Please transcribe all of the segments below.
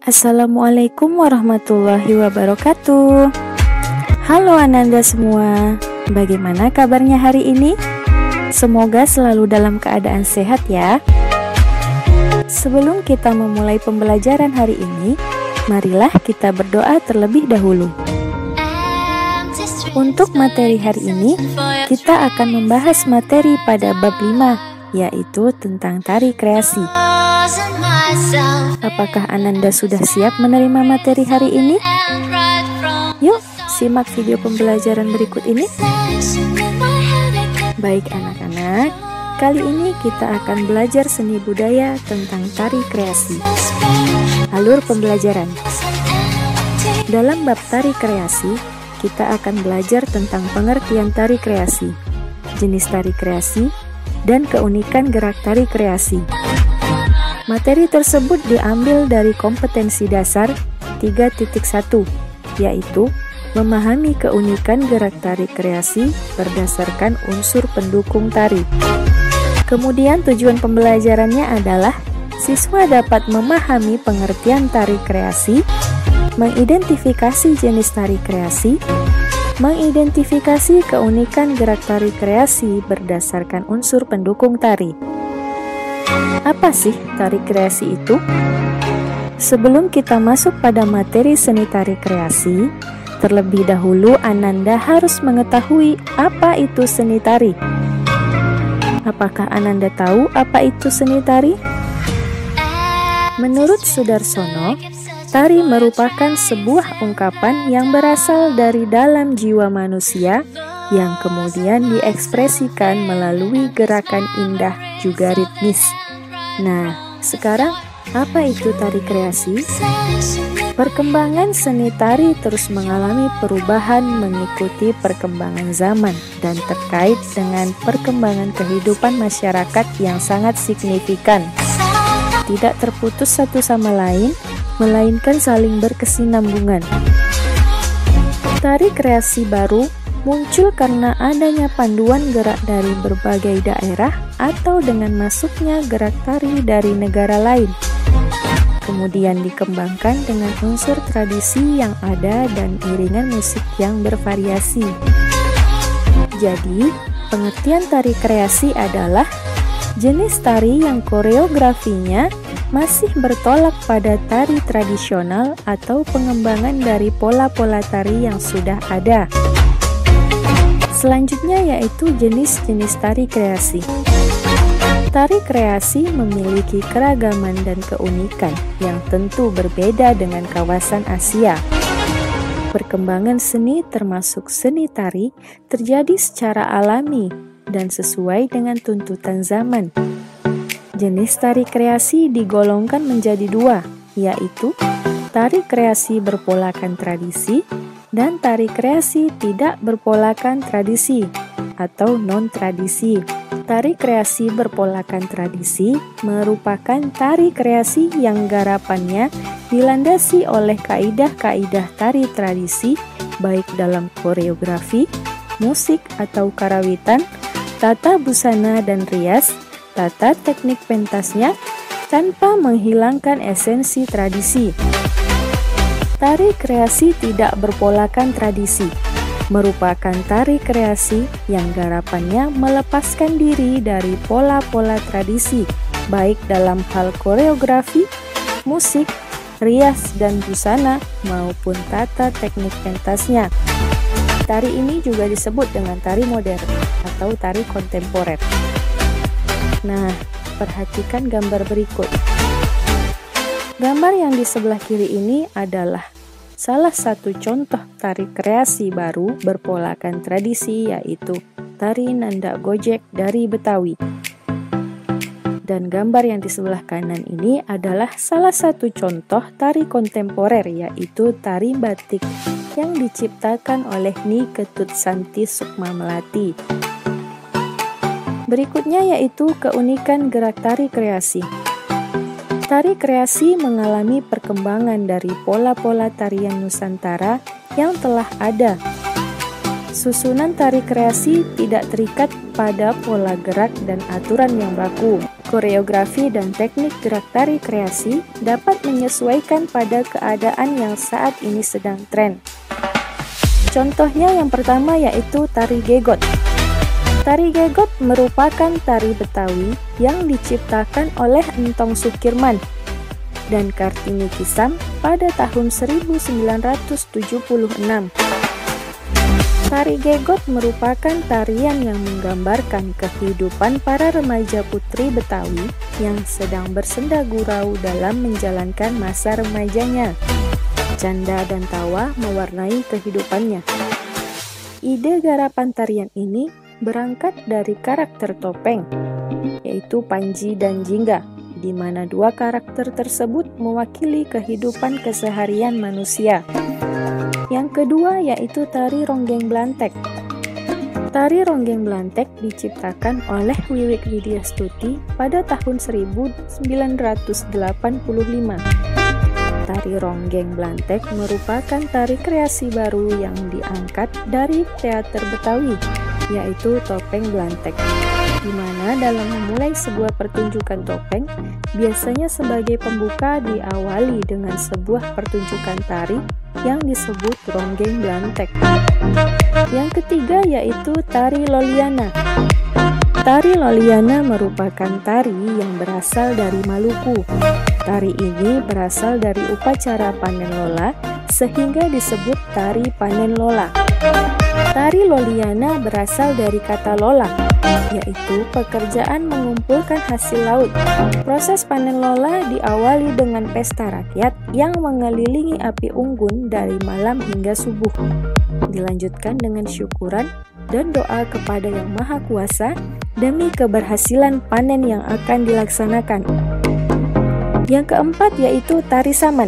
Assalamualaikum warahmatullahi wabarakatuh. Halo Ananda semua, bagaimana kabarnya hari ini? Semoga selalu dalam keadaan sehat ya. Sebelum kita memulai pembelajaran hari ini, marilah kita berdoa terlebih dahulu. Untuk materi hari ini, kita akan membahas materi pada bab 5, yaitu tentang tari kreasi. Apakah Ananda sudah siap menerima materi hari ini? Yuk, simak video pembelajaran berikut ini. Baik anak-anak, kali ini kita akan belajar seni budaya tentang tari kreasi. Alur pembelajaran. Dalam bab tari kreasi, kita akan belajar tentang pengertian tari kreasi, jenis tari kreasi, dan keunikan gerak tari kreasi. Materi tersebut diambil dari kompetensi dasar 3.1, yaitu memahami keunikan gerak tari kreasi berdasarkan unsur pendukung tari. Kemudian tujuan pembelajarannya adalah siswa dapat memahami pengertian tari kreasi, mengidentifikasi jenis tari kreasi, mengidentifikasi keunikan gerak tari kreasi berdasarkan unsur pendukung tari. Apa sih tari kreasi itu? Sebelum kita masuk pada materi seni tari kreasi, terlebih dahulu Ananda harus mengetahui apa itu seni tari. Apakah Ananda tahu apa itu seni tari? Menurut Sudarsono, tari merupakan sebuah ungkapan yang berasal dari dalam jiwa manusia yang kemudian diekspresikan melalui gerakan indah juga ritmis. Nah, sekarang apa itu tari kreasi? Perkembangan seni tari terus mengalami perubahan mengikuti perkembangan zaman dan terkait dengan perkembangan kehidupan masyarakat yang sangat signifikan. Tidak terputus satu sama lain, melainkan saling berkesinambungan. Tari kreasi baru muncul karena adanya panduan gerak dari berbagai daerah atau dengan masuknya gerak tari dari negara lain. Kemudian dikembangkan dengan unsur tradisi yang ada dan iringan musik yang bervariasi. Jadi, pengertian tari kreasi adalah jenis tari yang koreografinya masih bertolak pada tari tradisional atau pengembangan dari pola-pola tari yang sudah ada. Selanjutnya yaitu jenis-jenis tari kreasi. Tari kreasi memiliki keragaman dan keunikan yang tentu berbeda dengan kawasan Asia. Perkembangan seni termasuk seni tari terjadi secara alami dan sesuai dengan tuntutan zaman. Jenis tari kreasi digolongkan menjadi dua, yaitu tari kreasi berpolakan tradisi dan tari kreasi tidak berpolakan tradisi atau non-tradisi. Tari kreasi berpolakan tradisi merupakan tari kreasi yang garapannya dilandasi oleh kaidah-kaidah tari tradisi baik dalam koreografi, musik atau karawitan, tata busana dan rias, tata teknik pentasnya tanpa menghilangkan esensi tradisi. Tari kreasi tidak berpolakan tradisi merupakan tari kreasi yang garapannya melepaskan diri dari pola-pola tradisi, baik dalam hal koreografi, musik, rias dan busana maupun tata teknik pentasnya. Tari ini juga disebut dengan tari modern atau tari kontemporer. Nah, perhatikan gambar berikut. Gambar yang di sebelah kiri ini adalah salah satu contoh tari kreasi baru berpolakan tradisi, yaitu tari Nanda Gojek dari Betawi. Dan gambar yang di sebelah kanan ini adalah salah satu contoh tari kontemporer, yaitu tari batik yang diciptakan oleh Ni Ketut Santi Sukma Melati. Berikutnya yaitu keunikan gerak tari kreasi. Tari kreasi mengalami perkembangan dari pola-pola tarian Nusantara yang telah ada. Susunan tari kreasi tidak terikat pada pola gerak dan aturan yang baku. Koreografi dan teknik gerak tari kreasi dapat menyesuaikan pada keadaan yang saat ini sedang tren. Contohnya yang pertama yaitu tari gegot. Tari gegot merupakan tari Betawi yang diciptakan oleh Entong Sukirman dan Kartini Kisam pada tahun 1976. Tari gegot merupakan tarian yang menggambarkan kehidupan para remaja putri Betawi yang sedang bersenda gurau dalam menjalankan masa remajanya. Canda dan tawa mewarnai kehidupannya. Ide garapan tarian ini berangkat dari karakter topeng, yaitu Panji dan Jingga, di mana dua karakter tersebut mewakili kehidupan keseharian manusia. Yang kedua yaitu tari ronggeng Blantek. Tari ronggeng Blantek diciptakan oleh Wiwik Widyastuti pada tahun 1985. Tari ronggeng Blantek merupakan tari kreasi baru yang diangkat dari teater Betawi, yaitu topeng Blantek, di mana dalam memulai sebuah pertunjukan topeng, biasanya sebagai pembuka diawali dengan sebuah pertunjukan tari yang disebut ronggeng Blantek. Yang ketiga yaitu tari Loliana. Tari Loliana merupakan tari yang berasal dari Maluku. Tari ini berasal dari upacara panen lola, sehingga disebut tari panen lola. Tari Loliana berasal dari kata lola, yaitu pekerjaan mengumpulkan hasil laut. Proses panen lola diawali dengan pesta rakyat yang mengelilingi api unggun dari malam hingga subuh. Dilanjutkan dengan syukuran dan doa kepada Yang Maha Kuasa demi keberhasilan panen yang akan dilaksanakan. Yang keempat yaitu tari saman.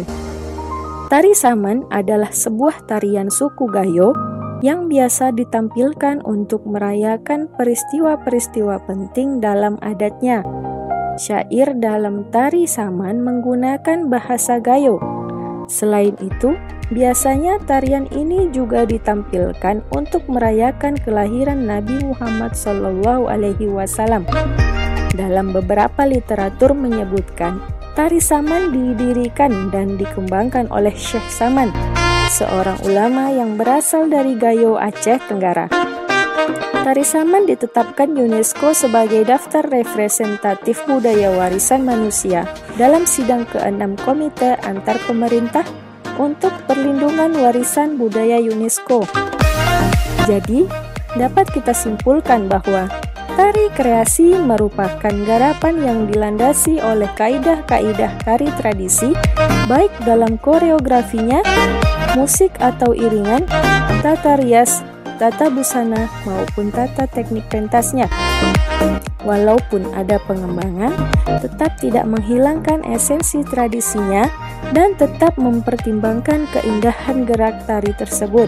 Tari saman adalah sebuah tarian suku Gayo yang biasa ditampilkan untuk merayakan peristiwa-peristiwa penting dalam adatnya. Syair dalam tari saman menggunakan bahasa Gayo. Selain itu, biasanya tarian ini juga ditampilkan untuk merayakan kelahiran Nabi Muhammad SAW. Dalam beberapa literatur menyebutkan, tari saman didirikan dan dikembangkan oleh Syekh Saman, seorang ulama yang berasal dari Gayo, Aceh Tenggara. Tari saman ditetapkan UNESCO sebagai daftar representatif budaya warisan manusia dalam sidang ke-6 Komite Antar Pemerintah untuk Perlindungan Warisan Budaya UNESCO. Jadi, dapat kita simpulkan bahwa tari kreasi merupakan garapan yang dilandasi oleh kaidah-kaidah tari tradisi, baik dalam koreografinya, musik atau iringan, tata rias, tata busana, maupun tata teknik pentasnya. Walaupun ada pengembangan, tetap tidak menghilangkan esensi tradisinya dan tetap mempertimbangkan keindahan gerak tari tersebut.